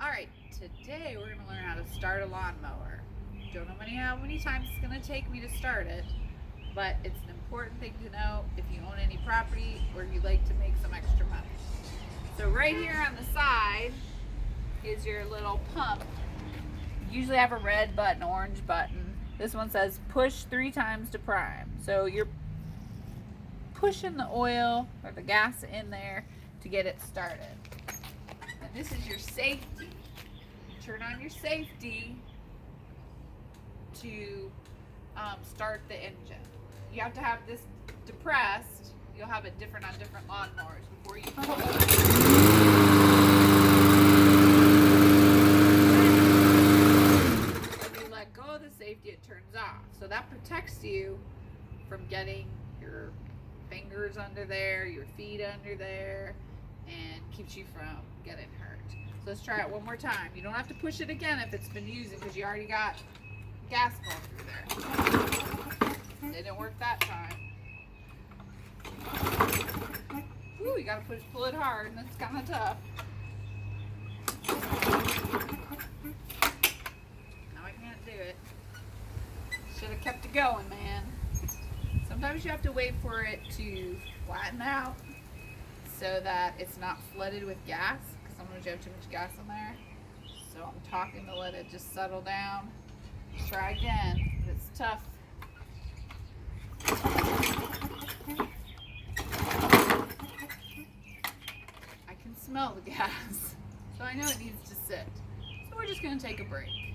Alright, today we're going to learn how to start a lawnmower. Don't know how many times it's going to take me to start it, but it's an important thing to know if you own any property or you like to make some extra money. So right here on the side is your little pump. You usually have a red button, orange button. This one says push 3 times to prime. So you're pushing the oil or the gas in there to get it started. And this is your safety. Turn on your safety to start the engine. You have to have this depressed. You'll have it different on different lawnmowers before you pull it. When you let go of the safety, it turns off. So that protects you from getting your fingers under there, your feet under there, and keeps you from getting hurt. So let's try it one more time. You don't have to push it again if it's been using because you already got gas going through there. Didn't work that time. Ooh, you gotta pull it hard, and that's kind of tough. Now I can't do it. Should have kept it going, man. Sometimes you have to wait for it to flatten out so that it's not flooded with gas, because sometimes you have too much gas in there. So I'm talking to let it just settle down. Try again. It's tough. I can smell the gas, so I know it needs to sit. So we're just going to take a break.